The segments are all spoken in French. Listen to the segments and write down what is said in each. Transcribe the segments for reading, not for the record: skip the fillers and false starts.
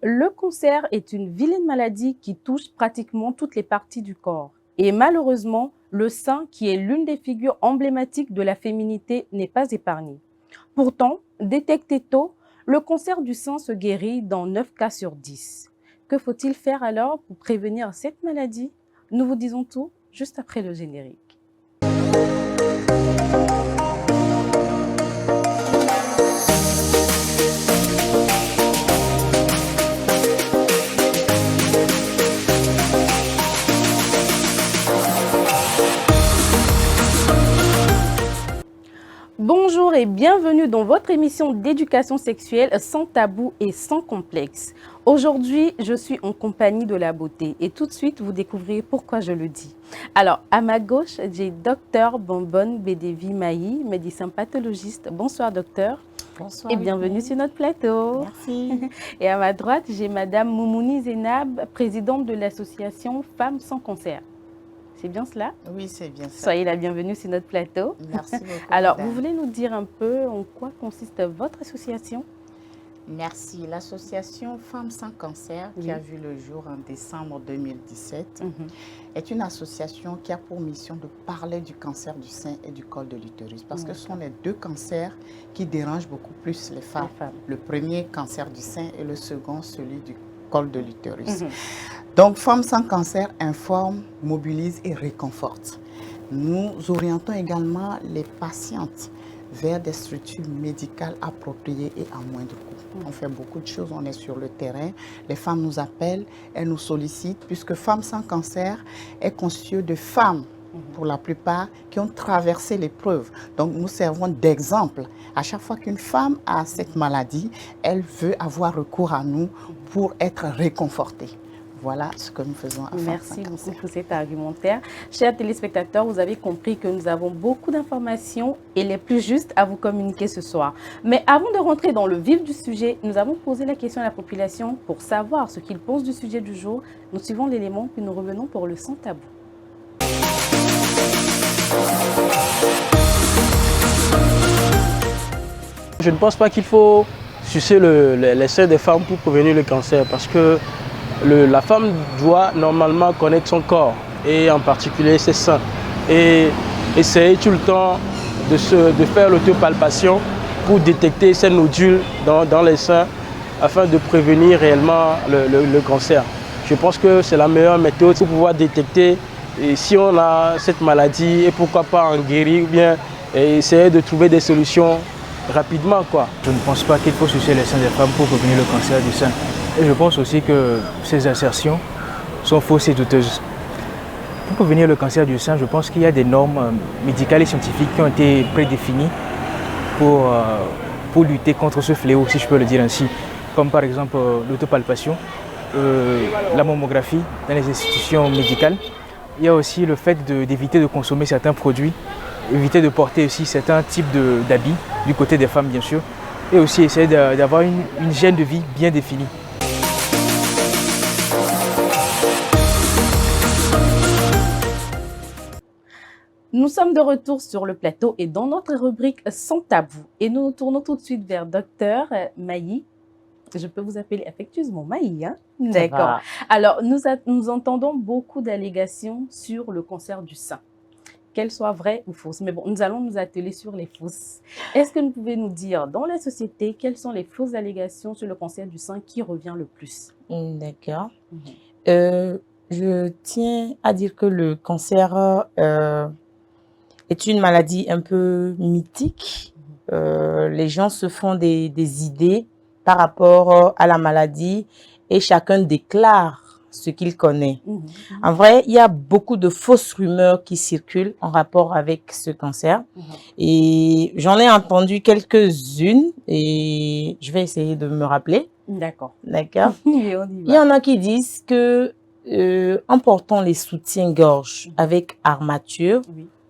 Le cancer est une vilaine maladie qui touche pratiquement toutes les parties du corps. Et malheureusement, le sein, qui est l'une des figures emblématiques de la féminité, n'est pas épargné. Pourtant, détecté tôt, le cancer du sein se guérit dans 9 cas sur 10. Que faut-il faire alors pour prévenir cette maladie? Nous vous disons tout juste après le générique. Bonjour et bienvenue dans votre émission d'éducation sexuelle sans tabou et sans complexe. Aujourd'hui, je suis en compagnie de la beauté et tout de suite, vous découvrirez pourquoi je le dis. Alors, à ma gauche, j'ai Dr Bonbonne Bédévi Maï, médecin pathologiste. Bonsoir docteur. Bonsoir. Et bienvenue sur notre plateau. Merci. Et à ma droite, j'ai Madame Moumouni Zénab, présidente de l'association Femmes sans cancer. C'est bien cela? Oui, c'est bien ça. Soyez la bienvenue sur notre plateau. Merci beaucoup. Alors, madame. vous voulez nous dire un peu en quoi consiste votre association? Merci. L'association Femmes sans cancer, qui a vu le jour en décembre 2017, est une association qui a pour mission de parler du cancer du sein et du col de l'utérus. Parce que ce sont les deux cancers qui dérangent beaucoup plus les femmes. Le premier, cancer du sein, et le second, celui du col de l'utérus. Donc, Femmes sans cancer informe, mobilise et réconforte. Nous orientons également les patientes vers des structures médicales appropriées et à moindre coût. On fait beaucoup de choses, on est sur le terrain. Les femmes nous appellent, elles nous sollicitent, puisque Femmes sans cancer est constituée de femmes, pour la plupart, qui ont traversé l'épreuve. Donc, nous servons d'exemple. À chaque fois qu'une femme a cette maladie, elle veut avoir recours à nous pour être réconfortée. Voilà ce que nous faisons à Femmes sans cancer. Merci beaucoup pour cet argumentaire. Chers téléspectateurs, vous avez compris que nous avons beaucoup d'informations et les plus justes à vous communiquer ce soir. Mais avant de rentrer dans le vif du sujet, nous avons posé la question à la population pour savoir ce qu'ils pensent du sujet du jour. Nous suivons l'élément puis nous revenons pour le sans tabou. Je ne pense pas qu'il faut sucer les seins des femmes pour prévenir le cancer parce que la femme doit normalement connaître son corps et en particulier ses seins et essayer tout le temps de faire l'autopalpation pour détecter ces nodules dans les seins afin de prévenir réellement le cancer. Je pense que c'est la meilleure méthode pour pouvoir détecter si on a cette maladie et pourquoi pas en guérir ou bien essayer de trouver des solutions rapidement, quoi. Je ne pense pas qu'il faut sucer les seins des femmes pour prévenir le cancer du sein. Et je pense aussi que ces assertions sont fausses et douteuses. Pour prévenir le cancer du sein, je pense qu'il y a des normes médicales et scientifiques qui ont été prédéfinies pour lutter contre ce fléau, si je peux le dire ainsi. Comme par exemple l'autopalpation, la mammographie dans les institutions médicales. Il y a aussi le fait d'éviter de consommer certains produits, éviter de porter aussi certains types d'habits, du côté des femmes bien sûr, et aussi essayer d'avoir une hygiène de vie bien définie. Nous sommes de retour sur le plateau et dans notre rubrique sans tabou. Et nous nous tournons tout de suite vers Dr Maï. Je peux vous appeler affectueusement Maï, hein? D'accord. Alors, nous entendons beaucoup d'allégations sur le cancer du sein, qu'elles soient vraies ou fausses. Mais bon, nous allons nous atteler sur les fausses. Est-ce que vous pouvez nous dire, dans la société, quelles sont les fausses allégations sur le cancer du sein qui revient le plus? D'accord. Je tiens à dire que le cancer est une maladie un peu mythique. Les gens se font des idées par rapport à la maladie et chacun déclare ce qu'il connaît. En vrai, il y a beaucoup de fausses rumeurs qui circulent en rapport avec ce cancer. Et j'en ai entendu quelques-unes et je vais essayer de me rappeler. D'accord. D'accord. Il y en a qui disent que en portant les soutiens-gorge avec armature,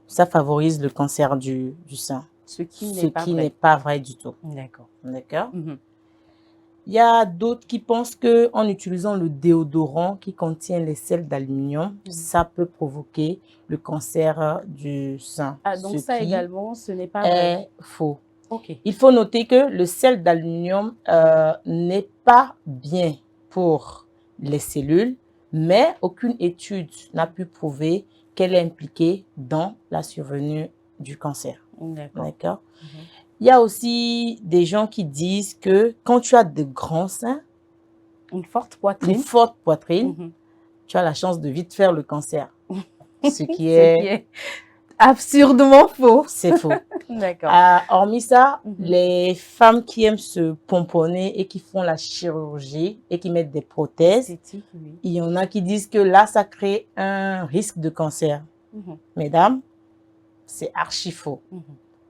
ça favorise le cancer du sein. Ce qui n'est pas vrai du tout. D'accord. D'accord. Il y a d'autres qui pensent qu'en utilisant le déodorant qui contient les sels d'aluminium, ça peut provoquer le cancer du sein. Ah, donc ça également, ce n'est pas vrai. Faux. Okay. Il faut noter que le sel d'aluminium n'est pas bien pour les cellules, mais aucune étude n'a pu prouver qu'elle est impliquée dans la survenue du cancer. D'accord. D'accord? Il y a aussi des gens qui disent que quand tu as de grands seins, Une forte poitrine. une forte poitrine, Mhm. tu as la chance de vite faire le cancer. Ce qui Ce qui est... est absurdement faux. C'est faux. D'accord. Hormis ça, Mhm. les femmes qui aiment se pomponner et qui font la chirurgie et qui mettent des prothèses, Esthétique, oui. il y en a qui disent que là, ça crée un risque de cancer. Mhm. Mesdames, c'est archi faux. Mhm.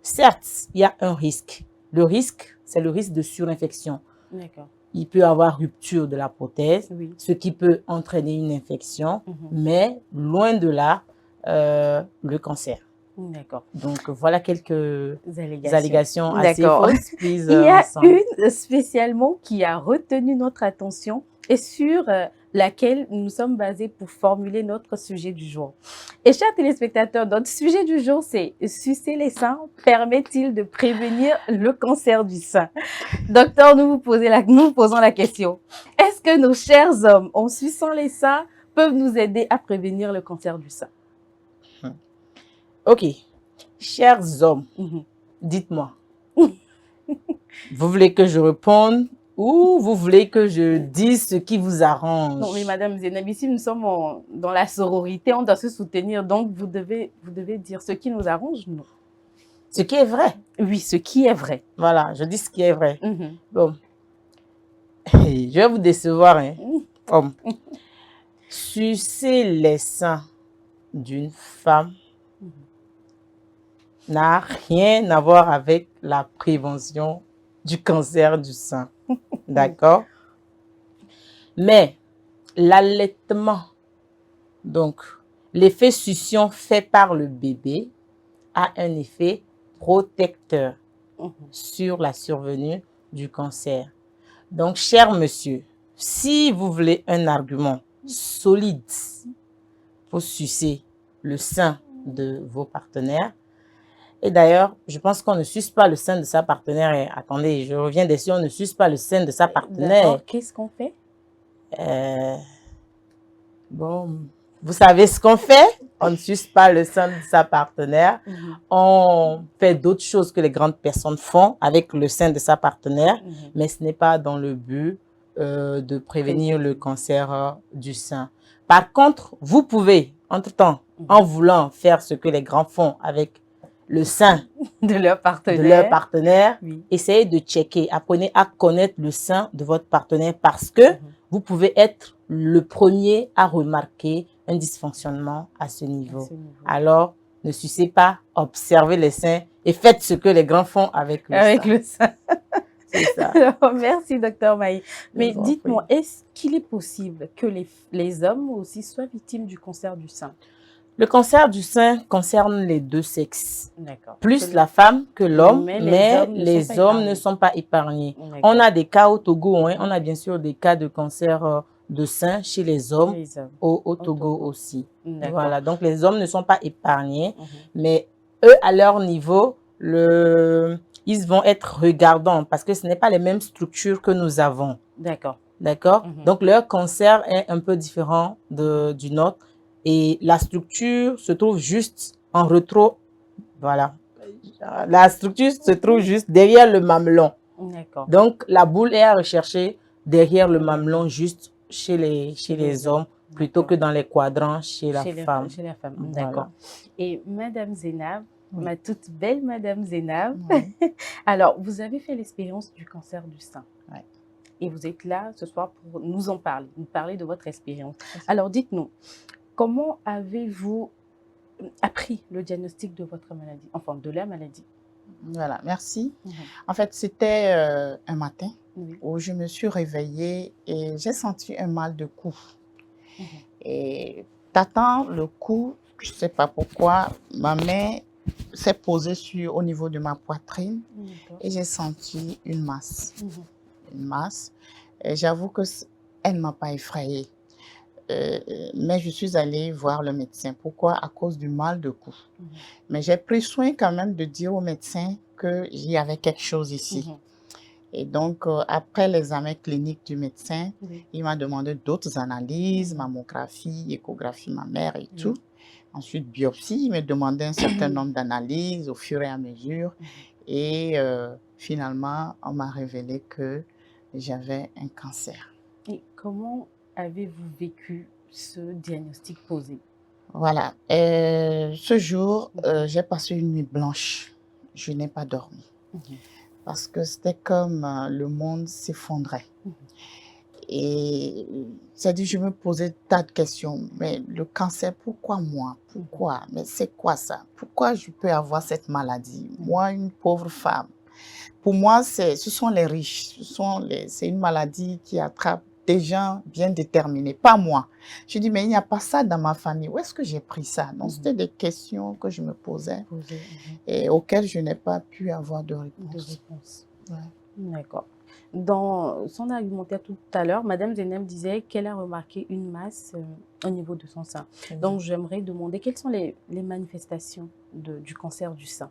Certes, il y a un risque. Le risque, c'est le risque de surinfection. D'accord. Il peut y avoir rupture de la prothèse, Oui. ce qui peut entraîner une infection, Mhm. mais loin de là, le cancer. D'accord. Donc, voilà quelques Allégations. allégations assez D'accord. fausses prises Il y a ensemble. une spécialement qui a retenu notre attention et sur laquelle nous sommes basés pour formuler notre sujet du jour. Et chers téléspectateurs, notre sujet du jour, c'est « Sucer les seins permet-il de prévenir le cancer du sein ?» Docteur, nous vous posons la question. Est-ce que nos chers hommes, en suçant les seins, peuvent nous aider à prévenir le cancer du sein? Ok. Chers hommes, dites-moi. Vous voulez que je réponde ou vous voulez que je dise ce qui vous arrange? Non, mais Madame Zeynab, ici, nous sommes dans la sororité, on doit se soutenir. Donc, vous devez dire ce qui nous arrange, non? Ce qui est vrai. Oui, ce qui est vrai. Voilà, je dis ce qui est vrai. Mhm. Bon. Je vais vous décevoir, hein. Homme. Sucer les seins d'une femme n'a rien à voir avec la prévention du cancer du sein. D'accord? Mais l'allaitement, donc l'effet succion fait par le bébé, a un effet protecteur sur la survenue du cancer. Donc, cher monsieur, si vous voulez un argument solide pour sucer le sein de vos partenaires, et d'ailleurs, je pense qu'on ne suce pas le sein de sa partenaire. Et attendez, je reviens dessus, on ne suce pas le sein de sa partenaire. Qu'est-ce qu'on fait? Bon, vous savez ce qu'on fait? On ne suce pas le sein de sa partenaire. On fait d'autres choses que les grandes personnes font avec le sein de sa partenaire, mais ce n'est pas dans le but de prévenir le cancer du sein. Par contre, vous pouvez, entre-temps, en voulant faire ce que les grands font avec le sein de leur partenaire, oui. Essayez de checker, apprenez à connaître le sein de votre partenaire parce que vous pouvez être le premier à remarquer un dysfonctionnement à ce niveau. Alors, ne sucez pas, observez les seins et faites ce que les grands font avec le sein. C'est ça. Alors, merci, docteur Maï. Mais dites-moi, est-ce qu'il est possible que les hommes aussi soient victimes du cancer du sein? Le cancer du sein concerne les deux sexes. Plus que la femme que l'homme, mais les hommes ne sont pas épargnés. On a des cas au Togo, hein, on a bien sûr des cas de cancer de sein chez les hommes, au Togo aussi. Voilà, donc les hommes ne sont pas épargnés, mais eux, à leur niveau, ils vont être regardants parce que ce n'est pas les mêmes structures que nous avons. D'accord. D'accord? Donc leur cancer est un peu différent du nôtre. Et la structure se trouve juste en rétro. Voilà. La structure se trouve juste derrière le mamelon. D'accord. Donc, la boule est à rechercher derrière le mamelon, juste chez les hommes, plutôt que dans les quadrants chez la femme. Chez la femme, voilà. d'accord. Et Madame Zeynab, ma toute belle Madame Zeynab, alors, vous avez fait l'expérience du cancer du sein. Et vous êtes là ce soir pour nous en parler, nous parler de votre expérience. Alors, dites-nous, comment avez-vous appris le diagnostic de votre maladie, enfin de la maladie? Voilà, merci. En fait, c'était un matin où je me suis réveillée et j'ai senti un mal de cou. Et tâtant le cou, je ne sais pas pourquoi, ma main s'est posée au niveau de ma poitrine et j'ai senti une masse. Une masse. J'avoue qu'elle ne m'a pas effrayée. Mais je suis allée voir le médecin. Pourquoi? À cause du mal de cou. Mais j'ai pris soin quand même de dire au médecin qu'il y avait quelque chose ici. Et donc, après l'examen clinique du médecin, Oui. il m'a demandé d'autres analyses, mammographie, échographie mammaire et tout. Ensuite, biopsie, il me demandait un certain nombre d'analyses au fur et à mesure. Et finalement, on m'a révélé que j'avais un cancer. Et comment avez-vous vécu ce diagnostic posé? Voilà. Ce jour, j'ai passé une nuit blanche. Je n'ai pas dormi. Parce que c'était comme le monde s'effondrait. Et c'est-à-dire, je me posais tas de questions. Mais le cancer, pourquoi moi? Pourquoi? Mais c'est quoi ça? Pourquoi je peux avoir cette maladie? Moi, une pauvre femme. Pour moi, ce sont les riches. C'est une maladie qui attrape des gens bien déterminés, pas moi. Je dis, mais il n'y a pas ça dans ma famille. Où est-ce que j'ai pris ça? Donc, c'était des questions que je me posais et auxquelles je n'ai pas pu avoir de réponse. Ouais. D'accord. Dans son argumentaire tout à l'heure, Madame Zeynep disait qu'elle a remarqué une masse au niveau de son sein. Donc, j'aimerais demander quelles sont les manifestations du cancer du sein.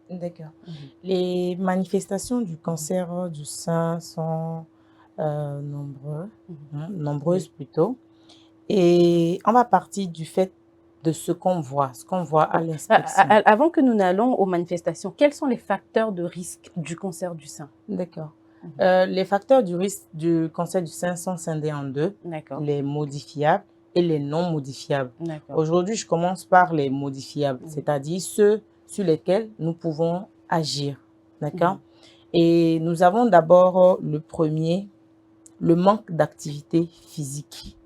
D'accord. Les manifestations du cancer du sein sont nombreuses plutôt. Et on va partir du fait de ce qu'on voit à l'inspection. Avant que nous n'allons aux manifestations, quels sont les facteurs de risque du cancer du sein? D'accord. Les facteurs du risque du cancer du sein sont scindés en deux, les modifiables et les non modifiables. Aujourd'hui, je commence par les modifiables, c'est-à-dire ceux sur lesquels nous pouvons agir. D'accord? Et nous avons d'abord le premier, le manque d'activité physique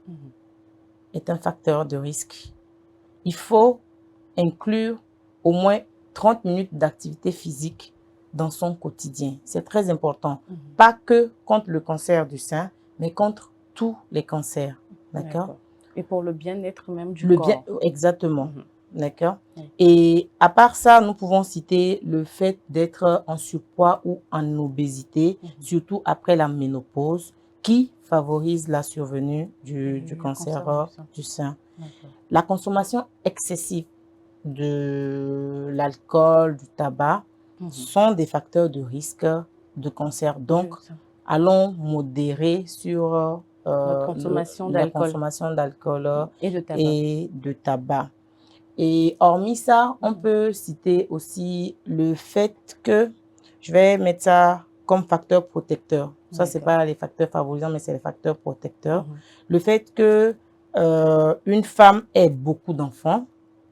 est un facteur de risque. Il faut inclure au moins 30 minutes d'activité physique dans son quotidien. C'est très important. Pas que contre le cancer du sein, mais contre tous les cancers. D'accord? Et pour le bien-être même du corps. Exactement. D'accord? Et à part ça, nous pouvons citer le fait d'être en surpoids ou en obésité, surtout après la ménopause, qui favorise la survenue du cancer du sein. La consommation excessive de l'alcool, du tabac, sont des facteurs de risque de cancer. Donc, allons modérer sur la consommation d'alcool et de tabac. Et hormis ça, on peut citer aussi le fait que, je vais mettre ça comme facteur protecteur. Ça, ce n'est pas les facteurs favorisants, mais c'est les facteurs protecteurs. Le fait que une femme ait beaucoup d'enfants,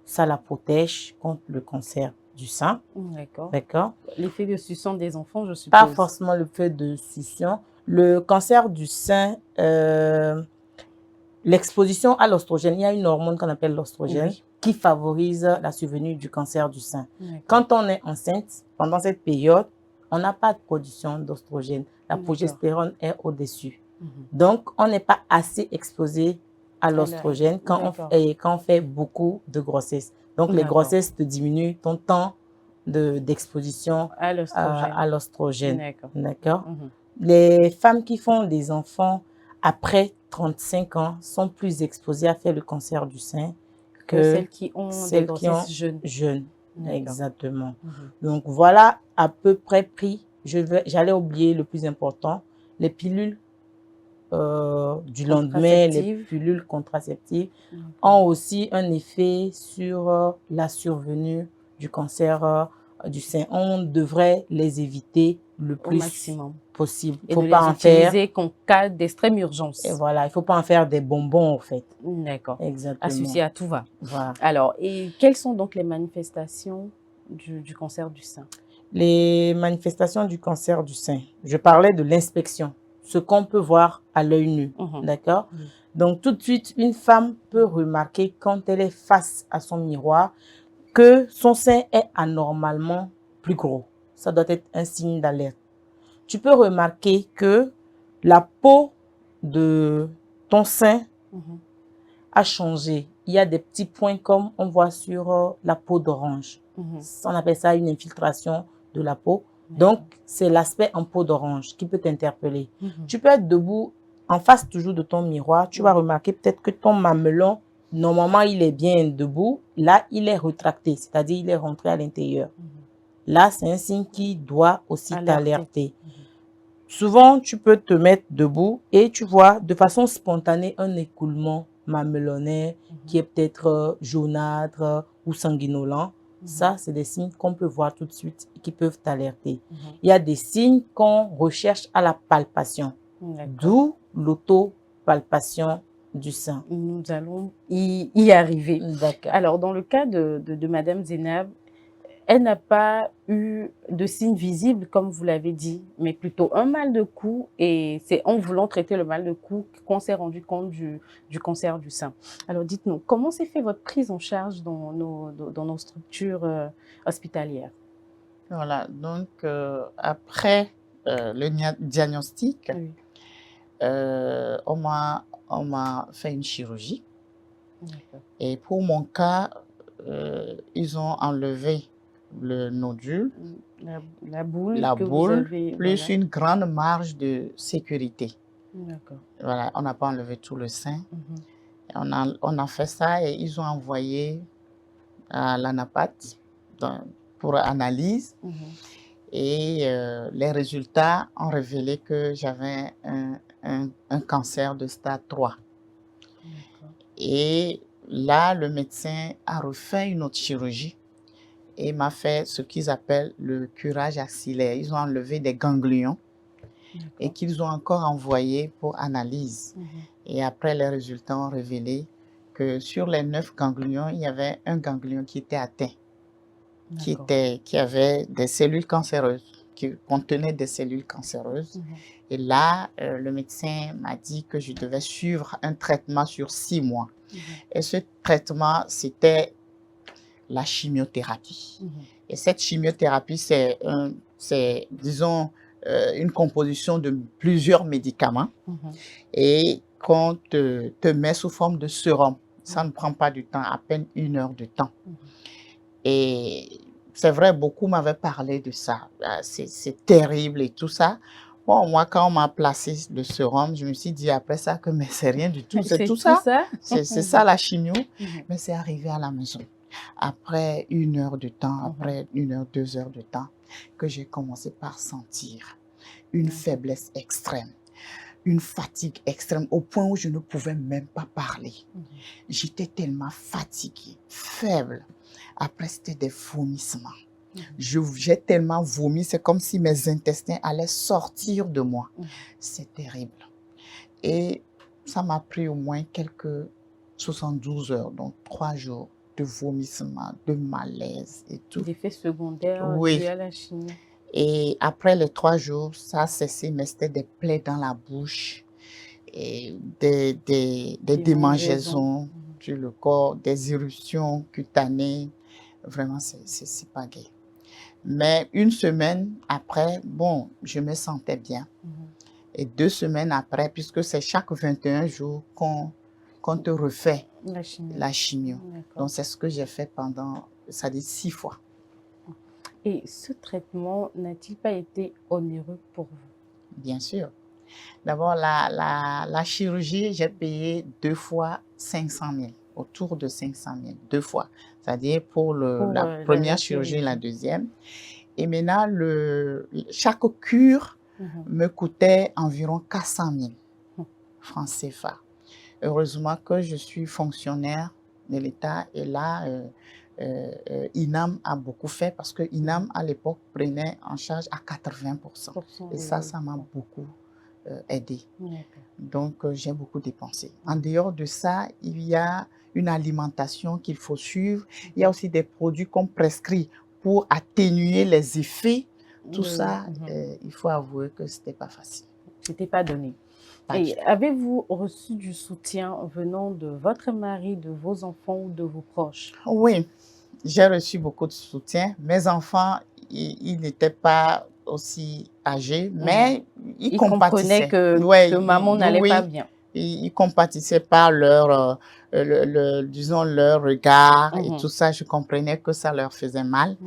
ça la protège contre le cancer du sein. D'accord. L'effet de succion des enfants, je suppose. Pas forcément le fait de succion. Le cancer du sein, l'exposition à l'oestrogène, il y a une hormone qu'on appelle l'oestrogène qui favorise la survenue du cancer du sein. Quand on est enceinte, pendant cette période, on n'a pas de production d'oestrogène. La progestérone est au-dessus. Donc, on n'est pas assez exposé à l'oestrogène quand on fait beaucoup de grossesse. Donc, les grossesses te diminuent ton temps d'exposition à l'oestrogène. D'accord. Les femmes qui font des enfants après 35 ans sont plus exposées à faire le cancer du sein que celles qui ont des grossesses jeunes. Exactement. Donc, voilà à peu près pris. J'allais oublier le plus important, les pilules du lendemain, les pilules contraceptives ont aussi un effet sur la survenue du cancer du sein. On devrait les éviter le plus possible. Il ne faut pas en faire qu'en cas d'extrême urgence. Et voilà, il ne faut pas en faire des bonbons, en fait. D'accord. Exactement. Associé à tout va. Voilà. Alors, et quelles sont donc les manifestations du cancer du sein? Les manifestations du cancer du sein. Je parlais de l'inspection, ce qu'on peut voir à l'œil nu. D'accord? Donc, tout de suite, une femme peut remarquer quand elle est face à son miroir que son sein est anormalement plus gros. Ça doit être un signe d'alerte. Tu peux remarquer que la peau de ton sein a changé. Il y a des petits points comme on voit sur la peau d'orange. On appelle ça une infiltration de la peau. Donc, c'est l'aspect en peau d'orange qui peut t'interpeller. Tu peux être debout en face toujours de ton miroir. Tu vas remarquer peut-être que ton mamelon, normalement, il est bien debout. Là, il est retracté, c'est-à-dire il est rentré à l'intérieur. Là, c'est un signe qui doit aussi t'alerter. Souvent, tu peux te mettre debout et tu vois de façon spontanée un écoulement mamelonné qui est peut-être jaunâtre ou sanguinolent. Ça, c'est des signes qu'on peut voir tout de suite et qui peuvent t'alerter. Il y a des signes qu'on recherche à la palpation, d'où l'autopalpation du sein. Nous allons y arriver. D'accord. Alors, dans le cas de Madame Zainab, elle n'a pas eu de signes visibles, comme vous l'avez dit, mais plutôt un mal de cou. Et c'est en voulant traiter le mal de cou qu'on s'est rendu compte du cancer du sein. Alors, dites-nous, comment s'est fait votre prise en charge dans nos structures hospitalières? Voilà, donc après le diagnostic, Oui. on m'a fait une chirurgie. D'accord. Et pour mon cas, ils ont enlevé le nodule, La boule la que vous boule, avez, plus voilà. une grande marge de sécurité. D'accord. Voilà, on n'a pas enlevé tout le sein. Mhm. On a fait ça et ils ont envoyé à l'anapath pour analyse. Mhm. Et les résultats ont révélé que j'avais un cancer de stade 3. D'accord. Et là, le médecin a refait une autre chirurgie et m'a fait ce qu'ils appellent le curage axillaire. Ils ont enlevé des ganglions et qu'ils ont encore envoyé pour analyse. Mhm. Et après, les résultats ont révélé que sur les 9 ganglions, il y avait un ganglion qui était atteint, qui avait des cellules cancéreuses, qui contenait des cellules cancéreuses. Mhm. Et là, le médecin m'a dit que je devais suivre un traitement sur 6 mois. Mhm. Et ce traitement, c'était la chimiothérapie. Mhm. Et cette chimiothérapie, c'est disons, une composition de plusieurs médicaments et qu'on te met sous forme de sérum. Ça ne prend pas du temps, à peine 1 heure de temps. Et c'est vrai, beaucoup m'avaient parlé de ça. C'est terrible et tout ça. Bon, moi, quand on m'a placé le sérum, je me suis dit après ça que mais c'est rien du tout, c'est tout ça. C'est ça la chimio. Mais c'est arrivé à la maison. Après 1 heure de temps, après 1 heure, 2 heures de temps, que j'ai commencé par sentir une faiblesse extrême, une fatigue extrême, au point où je ne pouvais même pas parler. J'étais tellement fatiguée, faible. Après, c'était des vomissements. J'ai tellement vomi, c'est comme si mes intestins allaient sortir de moi. C'est terrible. Et ça m'a pris au moins quelques 72 heures, donc 3 jours de vomissements, de malaise et tout. Des effets secondaires dus à la chimie. Et après les 3 jours, ça a cessé, mais c'était des plaies dans la bouche, et des démangeaisons sur le corps, des éruptions cutanées. Vraiment, c'est pas gai. Mais 1 semaine après, bon, je me sentais bien. Et 2 semaines après, puisque c'est chaque 21 jours qu'on te refait la chimio. Donc, c'est ce que j'ai fait pendant, ça dit 6 fois. Et ce traitement n'a-t-il pas été onéreux pour vous? Bien sûr. D'abord, la chirurgie, j'ai payé 2 fois 500 000, autour de 500 000, 2 fois. C'est-à-dire pour la première chirurgie et la deuxième. Et maintenant, chaque cure me coûtait environ 400 000 francs CFA. Heureusement que je suis fonctionnaire de l'État et là, INAM a beaucoup fait parce que INAM, à l'époque, prenait en charge à 80%. Et ça m'a beaucoup aidé. Donc, j'ai beaucoup dépensé. En dehors de ça, il y a une alimentation qu'il faut suivre. Il y a aussi des produits qu'on prescrit pour atténuer les effets. Tout ça, il faut avouer que ce n'était pas facile. Ce n'était pas donné. Et avez-vous reçu du soutien venant de votre mari, de vos enfants ou de vos proches? Oui, j'ai reçu beaucoup de soutien. Mes enfants, ils n'étaient pas aussi âgés, mais ils compatissaient. Que maman n'allait pas bien. Ils compatissaient par disons, leur regard et tout ça. Je comprenais que ça leur faisait mal.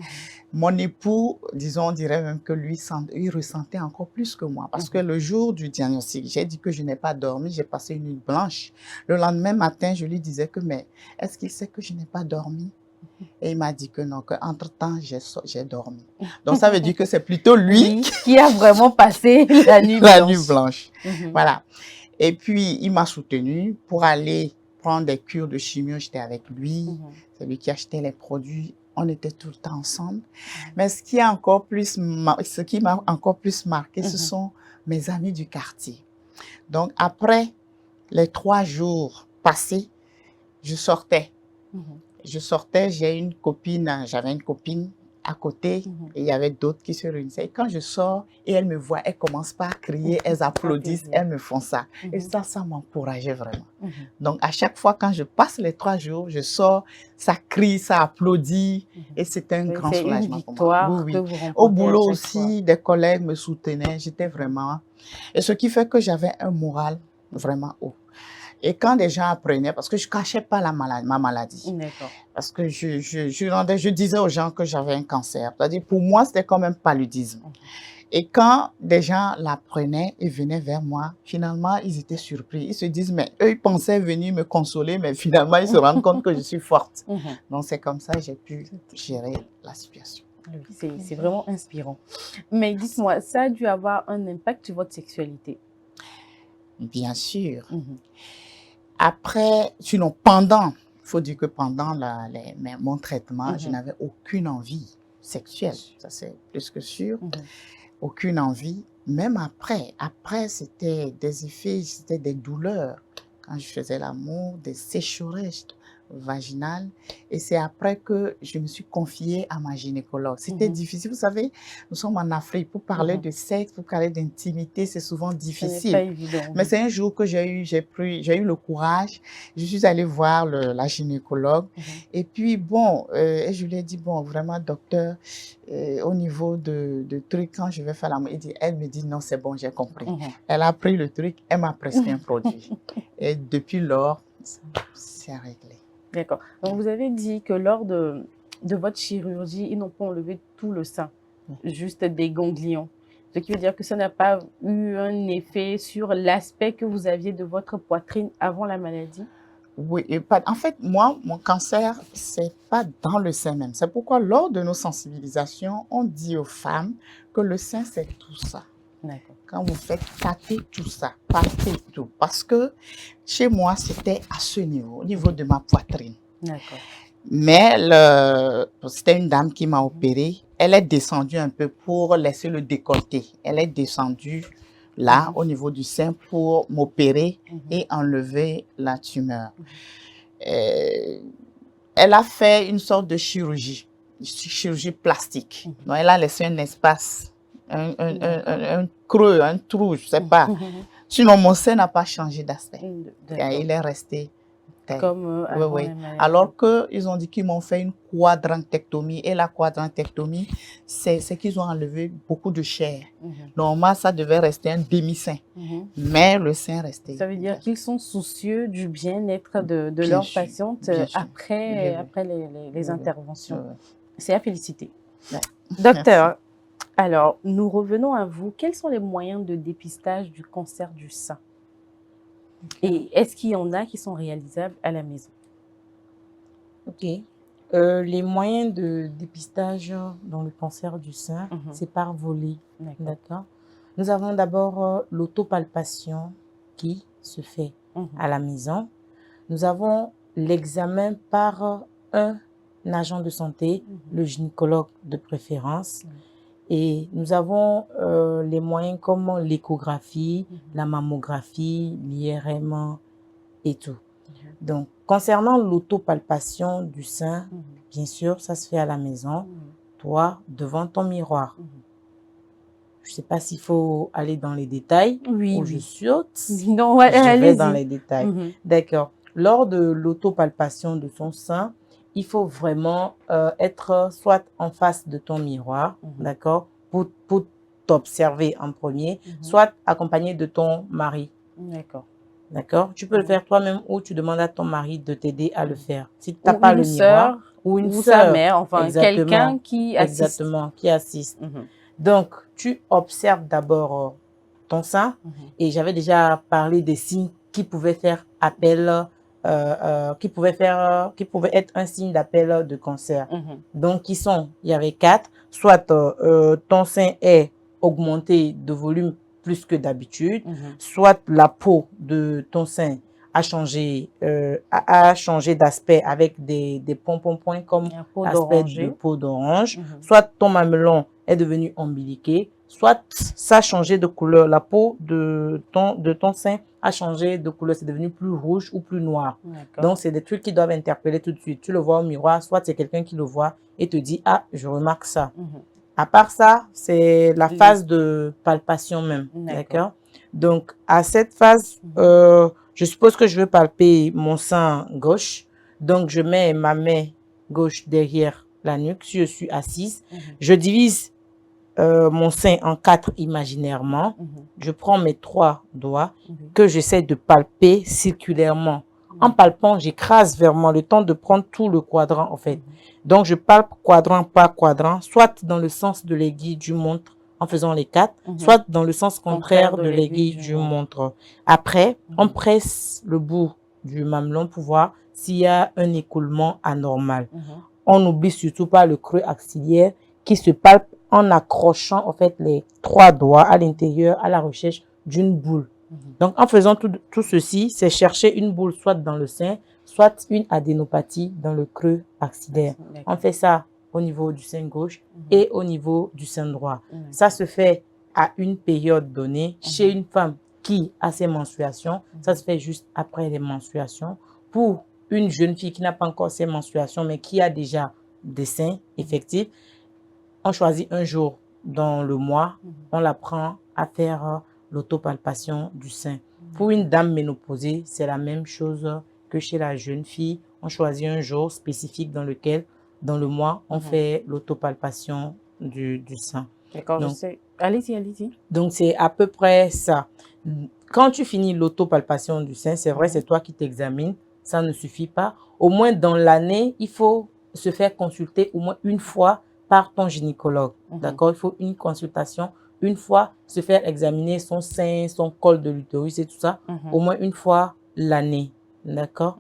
Mon époux, disons, on dirait même que lui, il ressentait encore plus que moi. Parce que le jour du diagnostic, j'ai dit que je n'ai pas dormi, j'ai passé une nuit blanche. Le lendemain matin, je lui disais que, mais est-ce qu'il sait que je n'ai pas dormi? Et il m'a dit que non, qu'entre-temps, j'ai dormi. Donc, ça veut dire que c'est plutôt lui qui a vraiment passé la nuit la blanche. nuit blanche. Voilà. Et puis, il m'a soutenu pour aller prendre des cures de chimio. J'étais avec lui. C'est lui qui achetait les produits. On était tout le temps ensemble. Mais ce qui m'a encore plus marqué, ce sont mes amis du quartier. Donc, après les 3 jours passés, je sortais. J'avais une copine à côté et il y avait d'autres qui se réunissaient. Et quand je sors et elles me voient, elles commencent pas à crier, elles applaudissent, elles me font ça. Et ça m'encourageait vraiment. Donc, à chaque fois, quand je passe les 3 jours, je sors, ça crie, ça applaudit et c'était un grand soulagement pour moi. Oui. Au boulot aussi, des collègues me soutenaient, j'étais vraiment... Et ce qui fait que j'avais un moral vraiment haut. Et quand des gens apprenaient, parce que je cachais pas ma maladie, parce que je disais aux gens que j'avais un cancer. C'est-à-dire, pour moi, c'était quand même paludisme. Et quand des gens l'apprenaient et venaient vers moi, finalement, ils étaient surpris. Ils se disent, mais eux, ils pensaient venir me consoler, mais finalement, ils se rendent compte que je suis forte. Donc, c'est comme ça que j'ai pu gérer la situation. C'est vraiment inspirant. Mais dites-moi, ça a dû avoir un impact sur votre sexualité? Bien sûr. Après, sinon pendant, il faut dire que pendant mon traitement, je n'avais aucune envie sexuelle. Ça, c'est plus que sûr. Aucune envie. Même après, c'était des effets, c'était des douleurs. Quand je faisais l'amour, des sécheresses vaginale. Et c'est après que je me suis confiée à ma gynécologue. C'était difficile. Vous savez, nous sommes en Afrique. Pour parler de sexe, pour parler d'intimité, c'est souvent difficile. Pas évident. Mais c'est un jour que j'ai eu le courage. Je suis allée voir la gynécologue. Et puis, bon, et je lui ai dit, bon, vraiment, docteur, au niveau de trucs, quand je vais faire l'amour, elle me dit, non, c'est bon, j'ai compris. Elle a pris le truc, elle m'a prescrit un produit. Et depuis lors, c'est réglé. D'accord. Donc, vous avez dit que lors de votre chirurgie, ils n'ont pas enlevé tout le sein, juste des ganglions. Ce qui veut dire que ça n'a pas eu un effet sur l'aspect que vous aviez de votre poitrine avant la maladie? Oui, en fait, moi, mon cancer, c'est pas dans le sein même. C'est pourquoi, lors de nos sensibilisations, on dit aux femmes que le sein, c'est tout ça. D'accord. Quand vous faites tâter tout ça, partez tout. Parce que chez moi, c'était à ce niveau, au niveau de ma poitrine. D'accord. Mais c'était une dame qui m'a opérée. Elle est descendue un peu pour laisser le décolleté. Elle est descendue là, au niveau du sein, pour m'opérer et enlever la tumeur. Elle a fait une sorte de chirurgie plastique. Donc, elle a laissé un espace, un creux, un trou, je ne sais pas. Sinon, mon sein n'a pas changé d'aspect. Il est resté tel. Comme oui. Alors qu'ils ont dit qu'ils m'ont fait une quadrantectomie. Et la quadrantectomie, c'est qu'ils ont enlevé beaucoup de chair. Normalement, ça devait rester un demi-sein. Mais le sein restait. Ça veut dire qu'ils sont soucieux du bien-être de leurs patientes après les interventions. C'est à féliciter. Docteur, alors, nous revenons à vous. Quels sont les moyens de dépistage du cancer du sein? Et est-ce qu'il y en a qui sont réalisables à la maison? Ok. Les moyens de dépistage dans le cancer du sein, c'est par volet. D'accord. Nous avons d'abord l'autopalpation qui se fait à la maison. Nous avons l'examen par un agent de santé, le gynécologue de préférence. Et nous avons les moyens comme l'échographie, la mammographie, l'IRM et tout. Donc, concernant l'autopalpation du sein, bien sûr, ça se fait à la maison, toi, devant ton miroir. Je ne sais pas s'il faut aller dans les détails ou je saute. Non, je vais dans les détails. D'accord. Lors de l'autopalpation de ton sein, il faut vraiment être soit en face de ton miroir, d'accord, pour t'observer en premier, soit accompagné de ton mari. D'accord. D'accord. Tu peux le faire toi-même ou tu demandes à ton mari de t'aider à le faire. Si tu n'as pas le miroir, ou une sœur, sa mère, enfin quelqu'un qui assiste. Exactement, qui assiste. Donc, tu observes d'abord ton sein et j'avais déjà parlé des signes qui pouvaient faire appel qui pouvaient être un signe d'appel de cancer. Donc, il y avait 4. Soit ton sein est augmenté de volume plus que d'habitude, soit la peau de ton sein a changé d'aspect avec des points comme l'aspect de peau d'orange, soit ton mamelon est devenu ombiliqué, soit ça a changé de couleur, la peau de ton sein a changé de couleur, c'est devenu plus rouge ou plus noir. Donc, c'est des trucs qui doivent interpeller tout de suite. Tu le vois au miroir, soit c'est quelqu'un qui le voit et te dit « Ah, je remarque ça ». À part ça, c'est la phase de palpation même. D'accord. Donc, à cette phase, je suppose que je veux palper mon sein gauche. Donc, je mets ma main gauche derrière la nuque. Si je suis assise, je divise mon sein en 4 imaginairement. Je prends mes 3 doigts que j'essaie de palper circulairement. En palpant, j'écrase vers moi le temps de prendre tout le quadrant en fait. Donc, je palpe quadrant par quadrant, soit dans le sens de l'aiguille du montre en faisant les 4, soit dans le sens contraire de l'aiguille du montre. Après, on presse le bout du mamelon pour voir s'il y a un écoulement anormal. On n'oublie surtout pas le creux axillaire qui se palpe en accrochant en fait les 3 doigts à l'intérieur à la recherche d'une boule. Donc, en faisant tout ceci, c'est chercher une boule soit dans le sein, soit une adénopathie dans le creux axillaire. On fait ça au niveau du sein gauche et au niveau du sein droit. Ça se fait à une période donnée chez une femme qui a ses menstruations. Ça se fait juste après les menstruations. Pour une jeune fille qui n'a pas encore ses menstruations, mais qui a déjà des seins effectifs, on choisit un jour dans le mois, on la prend à faire l'autopalpation du sein. Pour une dame ménopausée, c'est la même chose que chez la jeune fille. On choisit un jour spécifique dans lequel, dans le mois, on fait l'autopalpation du sein. D'accord, je sais. Allez-y, allez-y. Donc, c'est à peu près ça. Quand tu finis l'autopalpation du sein, c'est vrai, c'est toi qui t'examines. Ça ne suffit pas. Au moins, dans l'année, il faut se faire consulter au moins une fois par ton gynécologue. D'accord? Il faut une consultation, une fois, se faire examiner son sein, son col de l'utérus et tout ça, au moins une fois l'année. D'accord?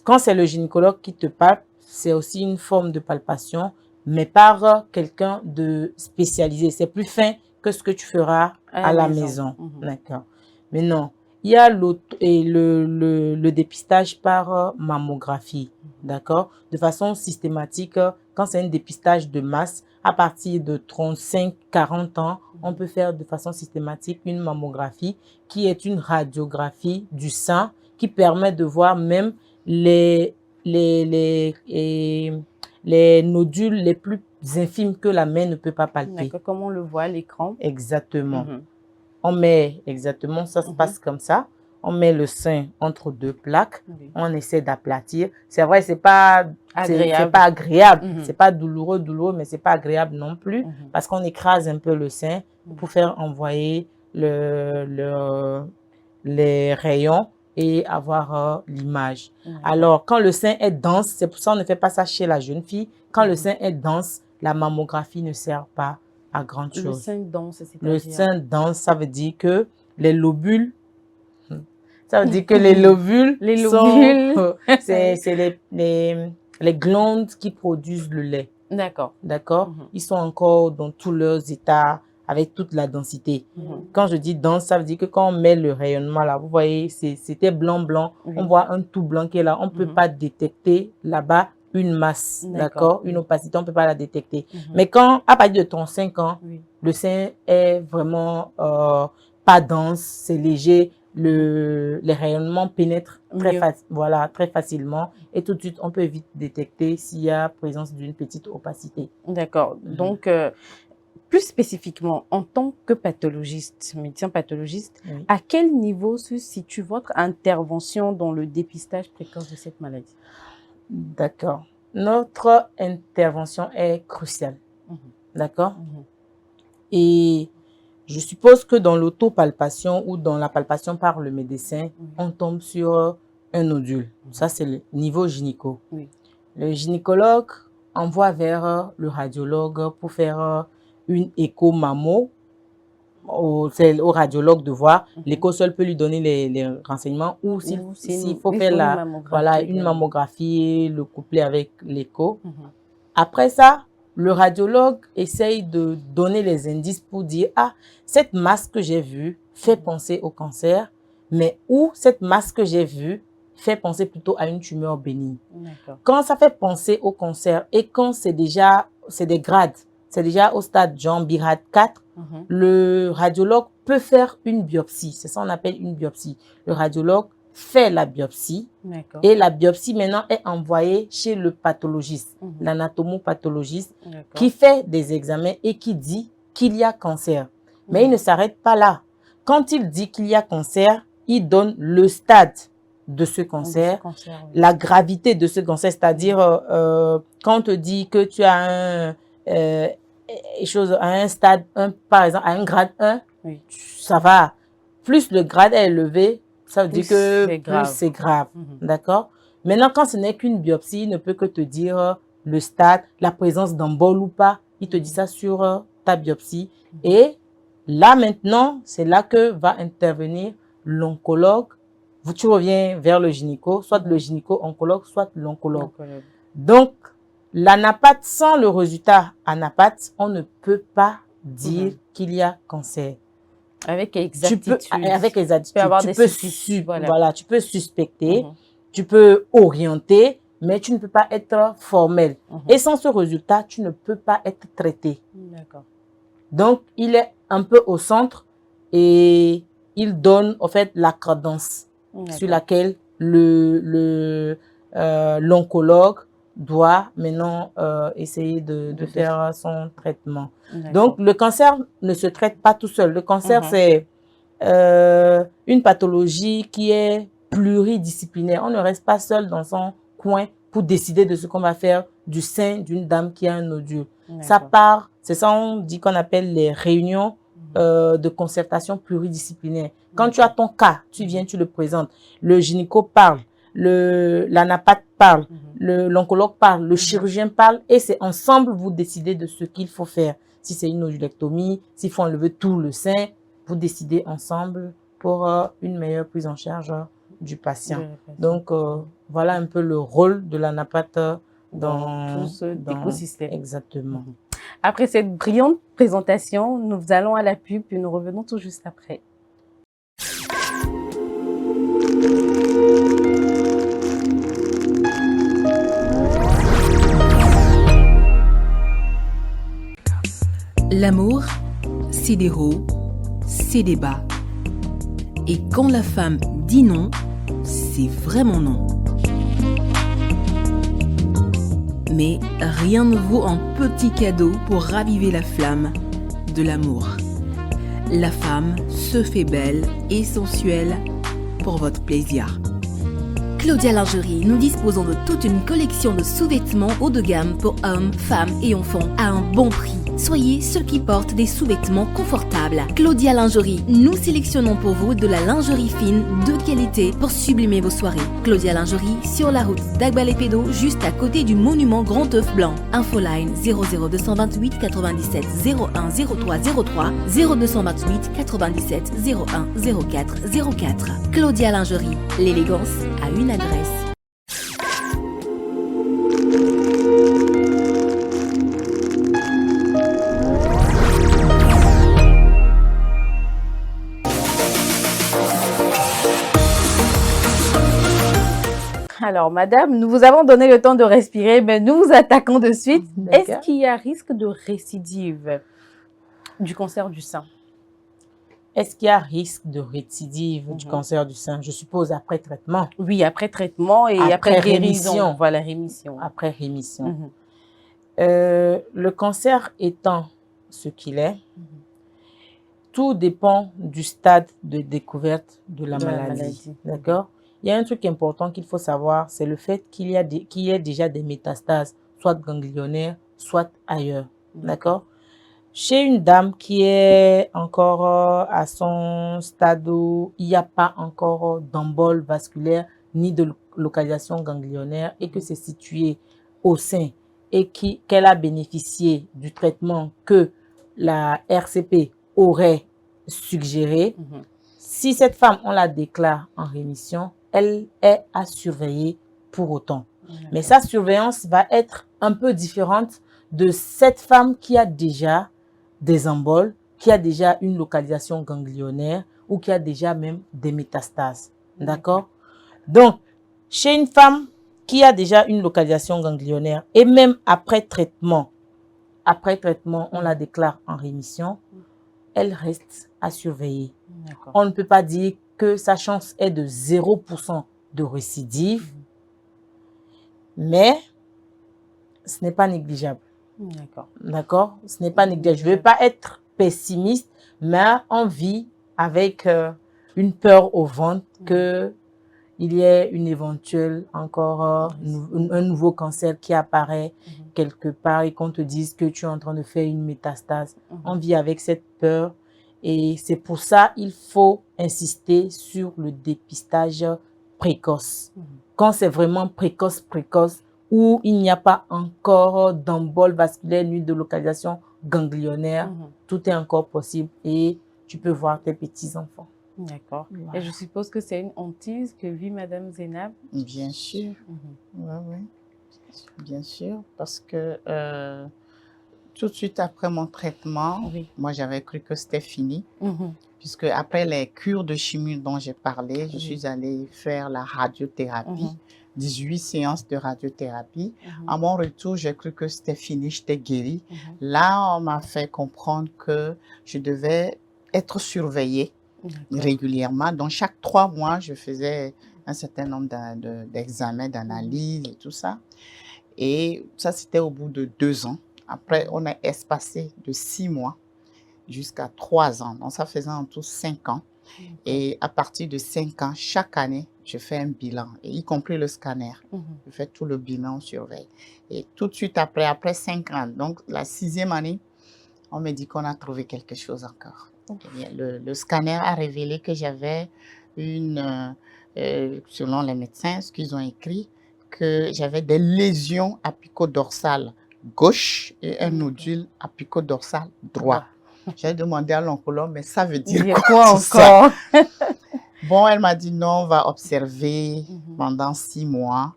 Quand c'est le gynécologue qui te palpe, c'est aussi une forme de palpation, mais par quelqu'un de spécialisé. C'est plus fin que ce que tu feras à la maison. D'accord? Mais non. Il y a le dépistage par mammographie, d'accord? De façon systématique, quand c'est un dépistage de masse, à partir de 35-40 ans, on peut faire de façon systématique une mammographie qui est une radiographie du sein qui permet de voir même les nodules les plus infimes que la main ne peut pas palper. Comme on le voit à l'écran. Exactement. On met, exactement, ça se passe comme ça. On met le sein entre 2 plaques. On essaie d'aplatir. C'est vrai, c'est pas agréable. C'est pas douloureux, mais c'est pas agréable non plus. Parce qu'on écrase un peu le sein pour faire envoyer les rayons et avoir l'image. Alors, quand le sein est dense, c'est pour ça qu'on ne fait pas ça chez la jeune fille. Quand le sein est dense, la mammographie ne sert pas à grande chose. Le sein dense, c'est-à-dire? Le sein dense, ça veut dire que les lobules, c'est les glandes qui produisent le lait. D'accord. D'accord? Ils sont encore dans tous leurs états avec toute la densité. Quand je dis dense, ça veut dire que quand on met le rayonnement là, vous voyez, c'était blanc. On voit un tout blanc qui est là. On ne peut pas détecter là-bas une masse, d'accord? Une opacité, on ne peut pas la détecter. Mais quand, à partir de ton 5 ans, le sein est vraiment pas dense, c'est léger, les rayonnements pénètrent très facilement et tout de suite, on peut vite détecter s'il y a présence d'une petite opacité. D'accord. Donc, plus spécifiquement, en tant que pathologiste, médecin pathologiste, à quel niveau se situe votre intervention dans le dépistage précoce de cette maladie? D'accord. Notre intervention est cruciale. D'accord? Et je suppose que dans l'autopalpation ou dans la palpation par le médecin, on tombe sur un nodule. Ça, c'est le niveau gynéco. Le gynécologue envoie vers le radiologue pour faire une écho-mammo c'est au radiologue de voir. L'écho seul peut lui donner les renseignements ou s'il faut faire une mammographie, le coupler avec l'écho. Après ça, le radiologue essaye de donner les indices pour dire, ah, cette masse que j'ai vue fait penser au cancer, mais ou cette masse que j'ai vue fait penser plutôt à une tumeur bénigne. Quand ça fait penser au cancer et quand c'est des grades, c'est déjà au stade genre BIRAD 4, le radiologue peut faire une biopsie. C'est ça qu'on appelle une biopsie. Le radiologue fait la biopsie et la biopsie maintenant est envoyée chez le pathologiste, l'anatomopathologiste, qui fait des examens et qui dit qu'il y a cancer. Mais il ne s'arrête pas là. Quand il dit qu'il y a cancer, il donne le stade de ce cancer, la gravité de ce cancer, c'est-à-dire quand on te dit que tu as un stade 1, par exemple, à un grade 1, ça va. Plus le grade est élevé, ça veut dire que plus c'est grave. D'accord? Maintenant, quand ce n'est qu'une biopsie, il ne peut que te dire le stade, la présence d'embol ou pas. Il te dit ça sur ta biopsie. Et là, maintenant, c'est là que va intervenir l'oncologue. Tu reviens vers le gynéco, soit le gynéco-oncologue, soit l'oncologue. Donc, l'anapath, sans le résultat anapath, on ne peut pas dire qu'il y a cancer. Avec exactitude. Tu peux suspecter, tu peux orienter, mais tu ne peux pas être formel. Et sans ce résultat, tu ne peux pas être traité. Donc, il est un peu au centre et il donne, en fait, la cadence sur laquelle l'oncologue doit maintenant essayer de faire son traitement. Donc, le cancer ne se traite pas tout seul. Le cancer, c'est une pathologie qui est pluridisciplinaire. On ne reste pas seul dans son coin pour décider de ce qu'on va faire du sein d'une dame qui a un nodule. Ça part, c'est ça on dit qu'on appelle les réunions de concertation pluridisciplinaire. Quand tu as ton cas, tu viens, tu le présentes. Le gynéco parle, l'anapath parle, l'oncologue parle, le chirurgien parle et c'est ensemble vous décidez de ce qu'il faut faire. Si c'est une nodulectomie, s'il faut enlever tout le sein, vous décidez ensemble pour une meilleure prise en charge du patient. Donc, voilà un peu le rôle de l'anapath dans tout cet écosystème. Exactement. Après cette brillante présentation, nous allons à la pub et nous revenons tout juste après. L'amour, c'est des hauts, c'est des bas. Et quand la femme dit non, c'est vraiment non. Mais rien ne vaut un petit cadeau pour raviver la flamme de l'amour. La femme se fait belle et sensuelle pour votre plaisir. Claudia Lingerie, nous disposons de toute une collection de sous-vêtements haut de gamme pour hommes, femmes et enfants à un bon prix. Soyez ceux qui portent des sous-vêtements confortables. Claudia Lingerie, nous sélectionnons pour vous de la lingerie fine de qualité pour sublimer vos soirées. Claudia Lingerie, sur la route d'Agbalépédo, juste à côté du monument Grand Œuf Blanc. Infoline 00228 97 01 03 03 0228 97 01 04 04. Claudia Lingerie, l'élégance a une adresse. Alors, madame, nous vous avons donné le temps de respirer, mais nous vous attaquons de suite. Est-ce qu'il y a risque de récidive du cancer du sein? Est-ce qu'il y a risque de récidive du cancer du sein? Je suppose après traitement. Oui, après traitement et après guérison. Voilà, rémission. Après rémission. Le cancer étant ce qu'il est, tout dépend du stade de découverte de la maladie. D'accord? Il y a un truc important qu'il faut savoir, c'est le fait qu'il y ait déjà des métastases, soit ganglionnaires, soit ailleurs. D'accord? Chez une dame qui est encore à son stade où il n'y a pas encore d'embole vasculaire ni de localisation ganglionnaire et que c'est situé au sein et qu'elle a bénéficié du traitement que la RCP aurait suggérer, si cette femme, on la déclare en rémission, elle est à surveiller pour autant. Mais sa surveillance va être un peu différente de cette femme qui a déjà des emboles, qui a déjà une localisation ganglionnaire ou qui a déjà même des métastases. D'accord? Donc, chez une femme qui a déjà une localisation ganglionnaire et même après traitement, on la déclare en rémission, elle reste à surveiller. On ne peut pas dire que sa chance est de 0% de récidive, mais ce n'est pas négligeable. D'accord? Ce n'est pas négligeable. Je ne veux pas être pessimiste, mais on vit avec une peur au ventre que il y ait une éventuelle encore un nouveau cancer qui apparaît quelque part et qu'on te dise que tu es en train de faire une métastase. On vit avec cette peur et c'est pour ça il faut insister sur le dépistage précoce. Quand c'est vraiment précoce, où il n'y a pas encore d'embole vasculaire ni de localisation ganglionnaire, tout est encore possible et tu peux voir tes petits-enfants. D'accord. Et je suppose que c'est une hantise que vit Madame Zainab? Bien sûr. Oui. Bien sûr, parce que tout de suite après mon traitement, moi j'avais cru que c'était fini. Puisque après les cures de chimie dont j'ai parlé, je suis allée faire la radiothérapie, 18 séances de radiothérapie. À mon retour, j'ai cru que c'était fini, j'étais guérie. Là, on m'a fait comprendre que je devais être surveillée régulièrement. Donc, chaque 3 mois, je faisais un certain nombre d'examens, d'analyses et tout ça. Et ça, c'était au bout de 2 ans. Après, on a espacé de 6 mois jusqu'à 3 ans. Donc, ça faisait en tout 5 ans. Et à partir de 5 ans, chaque année, je fais un bilan, et y compris le scanner. Je fais tout le bilan, on surveille. Et tout de suite après 5 ans, donc la 6e année, on me dit qu'on a trouvé quelque chose encore. Le scanner a révélé que j'avais selon les médecins, ce qu'ils ont écrit, que j'avais des lésions apicodorsales gauche et un nodule apicodorsal droit. J'ai demandé à l'oncologue, mais ça veut dire quoi encore? Bon, elle m'a dit non, on va observer pendant 6 mois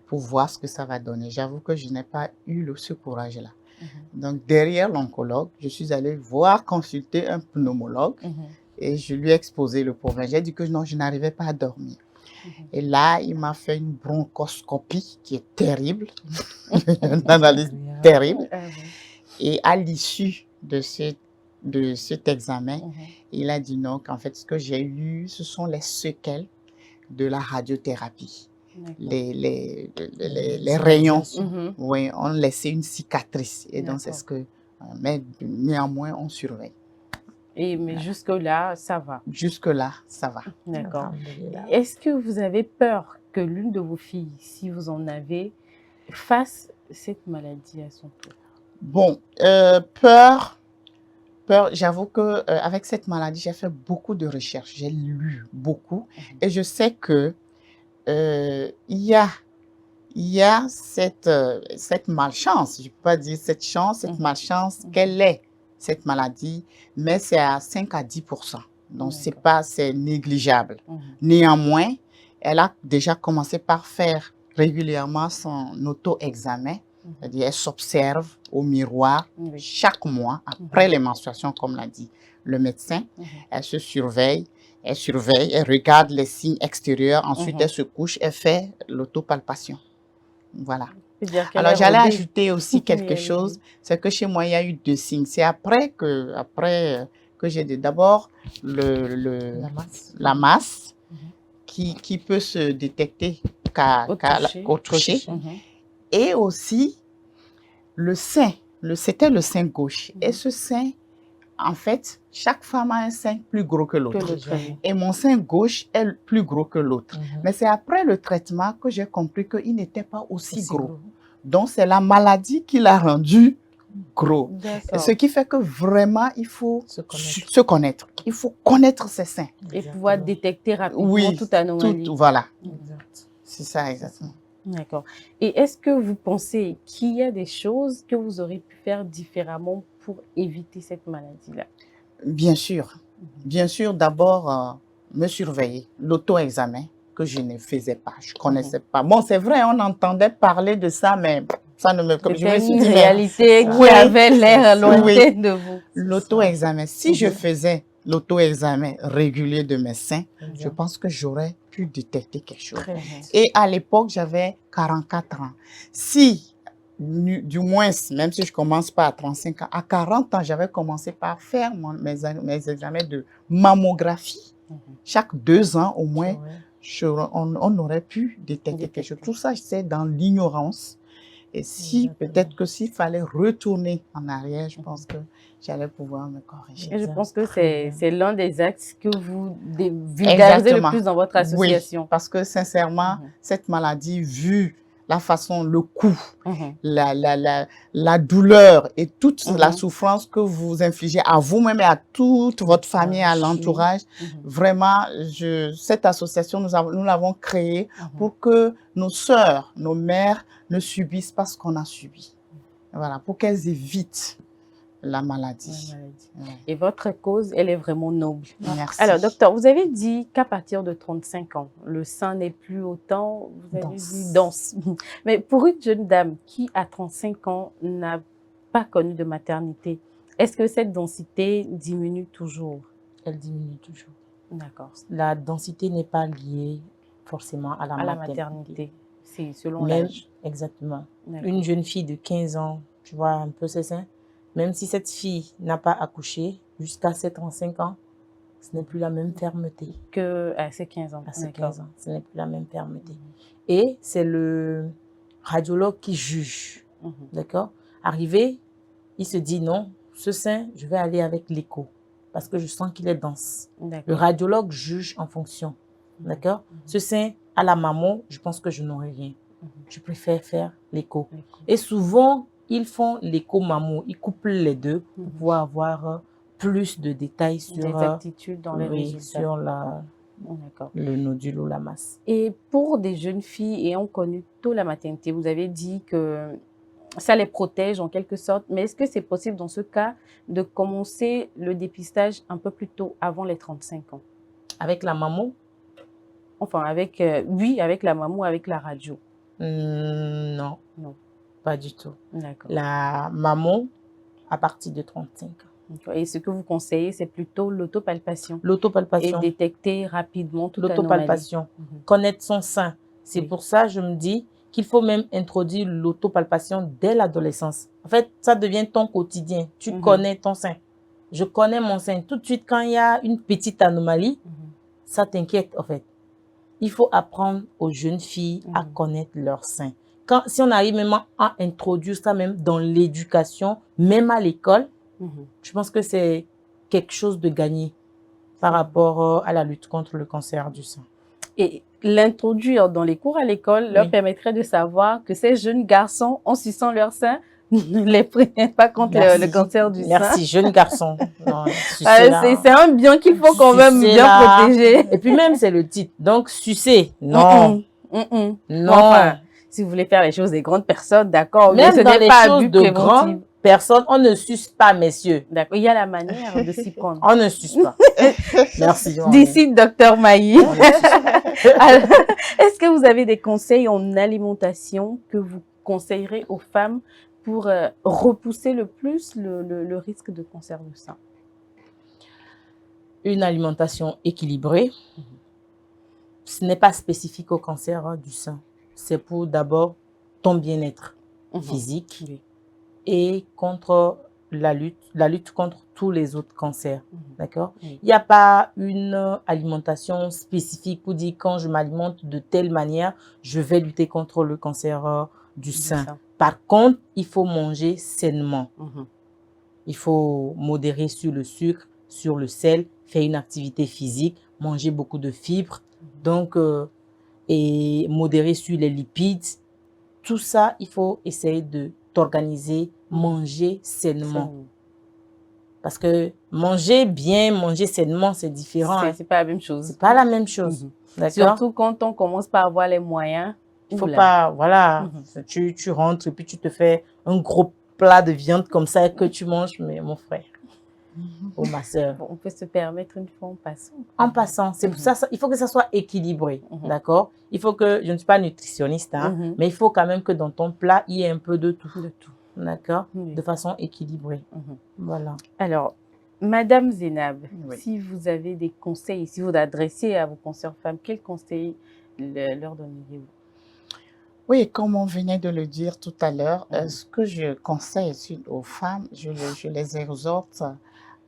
pour voir ce que ça va donner. J'avoue que je n'ai pas eu ce courage-là. Donc, derrière l'oncologue, je suis allée consulter un pneumologue et je lui ai exposé le problème. J'ai dit que non, je n'arrivais pas à dormir. Et là, il m'a fait une bronchoscopie qui est terrible, une analyse terrible. Et à l'issue de cet examen, il a dit non, qu'en fait, ce que j'ai eu, ce sont les séquelles de la radiothérapie. Les rayons ont laissé une cicatrice. Et donc, c'est ce que... Mais néanmoins, on surveille. Mais jusque-là, ça va? Jusque-là, ça va. D'accord. Est-ce que vous avez peur que l'une de vos filles, si vous en avez, fasse cette maladie à son tour? Bon, peur, j'avoue qu'avec cette maladie, j'ai fait beaucoup de recherches. J'ai lu beaucoup. Et je sais que il y a cette malchance, je ne peux pas dire cette chance, cette malchance, quelle est cette maladie, mais c'est à 5 à 10%. Donc, c'est négligeable. Néanmoins, elle a déjà commencé par faire régulièrement son auto-examen. C'est-à-dire, elle s'observe au miroir chaque mois, après les menstruations, comme l'a dit le médecin. Elle se surveille. Elle surveille, elle regarde les signes extérieurs, ensuite elle se couche, elle fait l'autopalpation. Voilà. Alors j'allais ajouter aussi quelque chose, c'est que chez moi il y a eu 2 signes. C'est après que j'ai d'abord la masse qui peut se détecter au toucher. Et aussi le sein, c'était le sein gauche. Et ce sein, en fait, chaque femme a un sein plus gros que l'autre. Et mon sein gauche est plus gros que l'autre. Mais c'est après le traitement que j'ai compris qu'il n'était pas aussi gros. Donc, c'est la maladie qui l'a rendu gros. Ce qui fait que vraiment, il faut se connaître. Il faut connaître ses seins. Et pouvoir détecter rapidement toute anomalie. Voilà. C'est ça, exactement. D'accord. Et est-ce que vous pensez qu'il y a des choses que vous aurez pu faire différemment pour éviter cette maladie-là? Bien sûr. Bien sûr, d'abord, me surveiller, l'auto-examen que je ne faisais pas, je ne connaissais pas. Bon, c'est vrai, on entendait parler de ça, mais ça ne me... Comme je me C'était suis une dit, mais réalité qui oui, avait l'air oui. lointaine de vous. L'auto-examen, si je faisais l'auto-examen régulier de mes seins, je Bien. pense que j'aurais pu détecter quelque chose. Très vite. Et à l'époque, j'avais 44 ans. Si, du moins, même si je commence pas à 35 ans, à 40 ans, j'avais commencé par faire mes examens de mammographie. Chaque 2 ans, au moins, on aurait pu détecter quelque chose. Tout ça, c'est dans l'ignorance. Et si, peut-être que s'il fallait retourner en arrière, je pense que j'allais pouvoir me corriger. Et je pense que c'est l'un des axes que vous vulgarisez le plus dans votre association. Oui, parce que sincèrement, cette maladie, vu la façon, le coût, la douleur et toute la souffrance que vous infligez à vous-même et à toute votre famille, à l'entourage, vraiment, cette association, nous l'avons créée pour que nos sœurs, nos mères ne subissent pas ce qu'on a subi. Voilà, pour qu'elles évitent la maladie. Et votre cause, elle est vraiment noble. Merci. Alors, docteur, vous avez dit qu'à partir de 35 ans, le sein n'est plus autant, vous avez dit dense. Mais pour une jeune dame qui, à 35 ans, n'a pas connu de maternité, est-ce que cette densité diminue toujours? Elle diminue toujours. D'accord. La densité n'est pas liée forcément à la maternité. C'est selon l'âge. Exactement. Une jeune fille de 15 ans, tu vois un peu ses seins, même si cette fille n'a pas accouché jusqu'à ses 35 ans, ce n'est plus la même fermeté. Qu'à ses 15 ans. À ses 15 ans, ce n'est plus la même fermeté. Et c'est le radiologue qui juge. D'accord? Arrivé, il se dit non, ce sein, je vais aller avec l'écho parce que je sens qu'il est dense. Le radiologue juge en fonction. D'accord? Ce sein, à la mammo, je pense que je n'aurai rien. Je préfère faire l'écho. Et souvent, ils font l'écho-mammo, ils couplent les deux pour pouvoir avoir plus de détails sur exactitudes dans les résultats. Sur le nodule ou la masse. Et pour des jeunes filles ayant connu tôt la maternité, vous avez dit que ça les protège en quelque sorte, mais est-ce que c'est possible dans ce cas de commencer le dépistage un peu plus tôt, avant les 35 ans? Avec la mammo? Enfin, oui, avec la mammo, avec la radio. Non. Non. Pas du tout. D'accord. La mammo, à partir de 35 ans. Et ce que vous conseillez, c'est plutôt l'autopalpation. L'autopalpation. Et détecter rapidement toute anomalie. L'autopalpation. Connaître son sein. C'est pour ça, je me dis qu'il faut même introduire l'autopalpation dès l'adolescence. En fait, ça devient ton quotidien. Tu connais ton sein. Je connais mon sein. Tout de suite, quand il y a une petite anomalie, ça t'inquiète, en fait. Il faut apprendre aux jeunes filles à connaître leur sein. Si on arrive même à introduire ça même dans l'éducation, même à l'école, je pense que c'est quelque chose de gagné par rapport à la lutte contre le cancer du sein. Et l'introduire dans les cours à l'école leur permettrait de savoir que ces jeunes garçons, en suçant leur sein, ne les prenez pas contre le cancer du sein. Merci, jeunes garçons. C'est un bien qu'il faut quand même bien protéger. Et puis même, c'est le titre. Donc, sucer, non. Non. Enfin, si vous voulez faire les choses des grandes personnes, d'accord, mais même ce dans n'est les pas choses de grandes personnes, on ne suce pas, messieurs. D'accord, il y a la manière de s'y prendre. On ne suce pas. Merci. D'ici, docteur Maï. Est-ce que vous avez des conseils en alimentation que vous conseillerez aux femmes pour repousser le plus le risque de cancer du sein? Une alimentation équilibrée. Ce n'est pas spécifique au cancer du sein. C'est pour d'abord ton bien-être physique et contre la lutte contre tous les autres cancers. D'accord? Il n'y a pas une alimentation spécifique pour dire quand je m'alimente de telle manière, je vais lutter contre le cancer du sein. Par contre, il faut manger sainement. Il faut modérer sur le sucre, sur le sel, faire une activité physique, manger beaucoup de fibres. Donc, et modérer sur les lipides. Tout ça, il faut essayer de t'organiser, manger sainement. Parce que manger bien, manger sainement, c'est différent. C'est pas la même chose. C'est pas la même chose. Surtout quand on commence par avoir les moyens. Il faut pas, voilà, tu rentres et puis tu te fais un gros plat de viande comme ça que tu manges, mais mon frère. aux masseurs. Bon, on peut se permettre une fois en passant. En passant, c'est pour ça, il faut que ça soit équilibré, d'accord? Il faut que, je ne suis pas nutritionniste, hein, mais il faut quand même que dans ton plat, il y ait un peu de tout. D'accord? De façon équilibrée. Voilà. Alors, Madame Zénab, Oui. si vous avez des conseils, si vous adressez à vos consoeurs femmes, quels conseils leur donneriez-vous? Oui, comme on venait de le dire tout à l'heure, ce que je conseille aux femmes, je les exhorte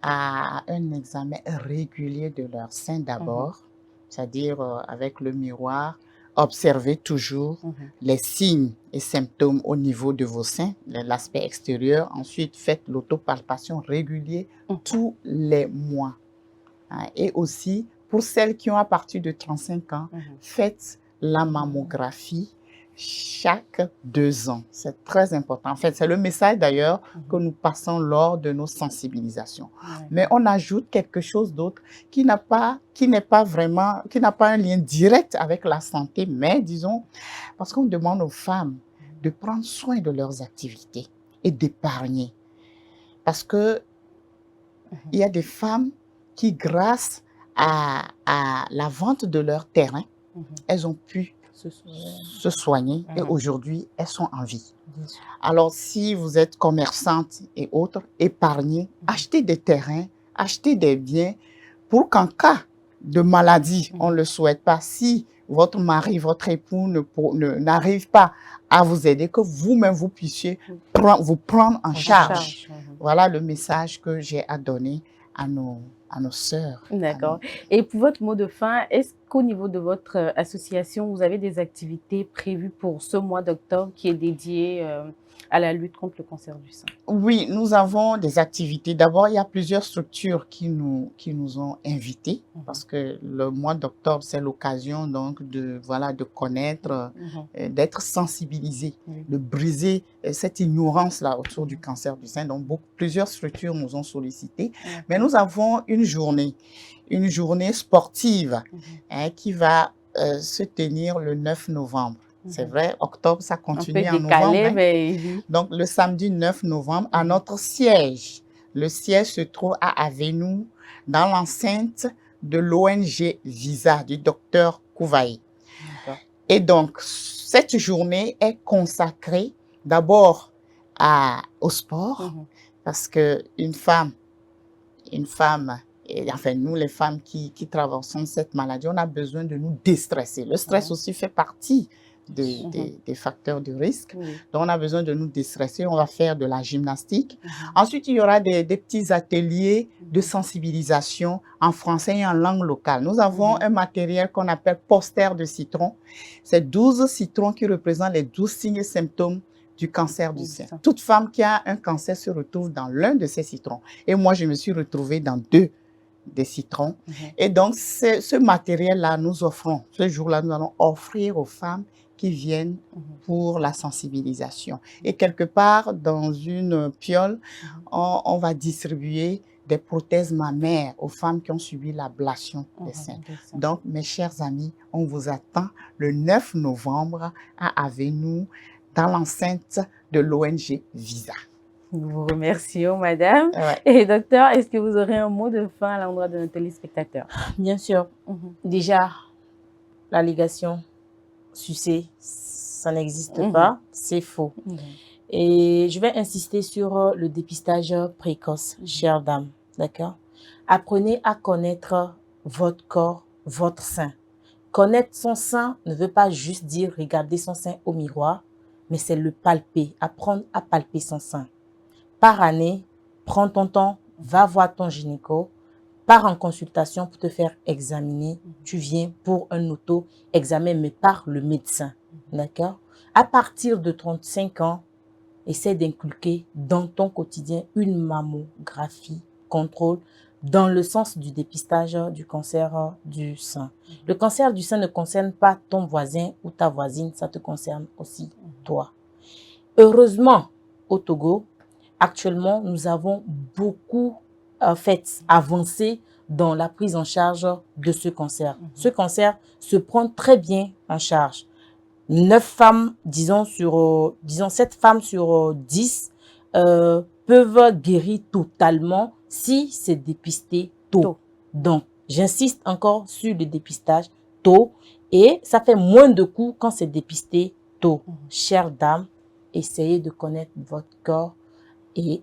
à un examen régulier de leur sein d'abord, c'est-à-dire avec le miroir, observez toujours les signes et symptômes au niveau de vos seins, l'aspect extérieur. Ensuite, faites l'autopalpation régulière tous les mois. Hein. Et aussi, pour celles qui ont à partir de 35 ans, faites la mammographie chaque 2 ans. C'est très important. En fait, c'est le message d'ailleurs que nous passons lors de nos sensibilisations. Mais on ajoute quelque chose d'autre qui n'a pas un lien direct avec la santé, mais disons, parce qu'on demande aux femmes de prendre soin de leurs activités et d'épargner. Parce que il y a des femmes qui, grâce à la vente de leur terrain, elles ont pu se soigner et aujourd'hui, elles sont en vie. Alors, si vous êtes commerçante et autres, épargnez, achetez des terrains, achetez des biens pour qu'en cas de maladie, on ne le souhaite pas, si votre mari, votre époux n'arrive pas à vous aider, que vous-même vous puissiez vous prendre en charge. Voilà le message que j'ai à donner à nos sœurs. D'accord. Et pour votre mot de fin, est-ce qu'au niveau de votre association, vous avez des activités prévues pour ce mois d'octobre qui est dédié à la lutte contre le cancer du sein? Oui, nous avons des activités. D'abord, il y a plusieurs structures qui nous ont invités parce que le mois d'octobre, c'est l'occasion donc de connaître, d'être sensibilisé, de briser cette ignorance-là autour du cancer du sein. Donc, plusieurs structures nous ont sollicité. Mais nous avons une journée sportive qui va se tenir le 9 novembre. C'est vrai, octobre, ça continue en novembre. Mais... Donc, le samedi 9 novembre, à notre siège. Le siège se trouve à Avenou, dans l'enceinte de l'ONG Visa, du docteur Kouvaï. Et donc, cette journée est consacrée d'abord au sport, parce qu'une femme, et enfin nous les femmes qui traversons cette maladie, on a besoin de nous déstresser. Le stress aussi fait partie des facteurs de risque. Donc, on a besoin de nous déstresser. On va faire de la gymnastique. Ensuite, il y aura des petits ateliers de sensibilisation en français et en langue locale. Nous avons un matériel qu'on appelle poster de citron. C'est 12 citrons qui représentent les 12 signes et symptômes du cancer du sein. Toute femme qui a un cancer se retrouve dans l'un de ces citrons. Et moi, je me suis retrouvée dans 2 des citrons. Et donc, ce matériel-là, nous offrons, ce jour-là, nous allons offrir aux femmes qui viennent pour la sensibilisation. Et quelque part, dans une piole, on va distribuer des prothèses mammaires aux femmes qui ont subi l'ablation des seins. Donc, mes chers amis, on vous attend le 9 novembre à Avenou, dans l'enceinte de l'ONG Visa. Nous vous remercions, madame. Et docteur, est-ce que vous aurez un mot de fin à l'endroit de nos téléspectateurs? Bien sûr. Déjà, la ligation sucée, ça n'existe pas, c'est faux. Et je vais insister sur le dépistage précoce, chères dames, d'accord? Apprenez à connaître votre corps, votre sein. Connaître son sein ne veut pas juste dire regarder son sein au miroir, mais c'est le palper, apprendre à palper son sein. Par année, prends ton temps, va voir ton gynéco, pars en consultation pour te faire examiner. Tu viens pour un auto-examen, mais par le médecin. D'accord? À partir de 35 ans, essaie d'inculquer dans ton quotidien une mammographie, contrôle, dans le sens du dépistage du cancer du sein. Le cancer du sein ne concerne pas ton voisin ou ta voisine, ça te concerne aussi toi. Heureusement, au Togo, actuellement, nous avons beaucoup avancé dans la prise en charge de ce cancer. Ce cancer se prend très bien en charge. 9 femmes, disons 7 femmes sur 10 peuvent guérir totalement si c'est dépisté tôt. Tôt. Donc, j'insiste encore sur le dépistage tôt et ça fait moins de coûts quand c'est dépisté tôt. Chères dames, essayez de connaître votre corps et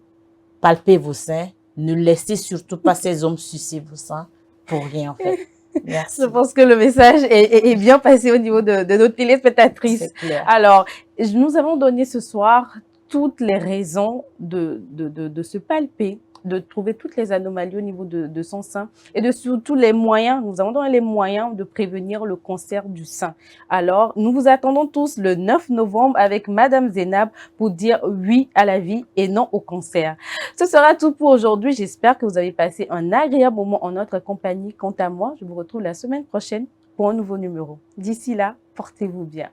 palpez vos seins. Ne laissez surtout pas ces hommes sucer vos seins pour rien en fait. Merci. Je pense que le message est bien passé au niveau de notre téléspectatrice. C'est clair. Alors, nous avons donné ce soir toutes les raisons de se palper, de trouver toutes les anomalies au niveau de son sein et de surtout les moyens, nous avons donné les moyens de prévenir le cancer du sein. Alors, nous vous attendons tous le 9 novembre avec Madame Zainab pour dire oui à la vie et non au cancer. Ce sera tout pour aujourd'hui. J'espère que vous avez passé un agréable moment en notre compagnie. Quant à moi, je vous retrouve la semaine prochaine pour un nouveau numéro. D'ici là, portez-vous bien.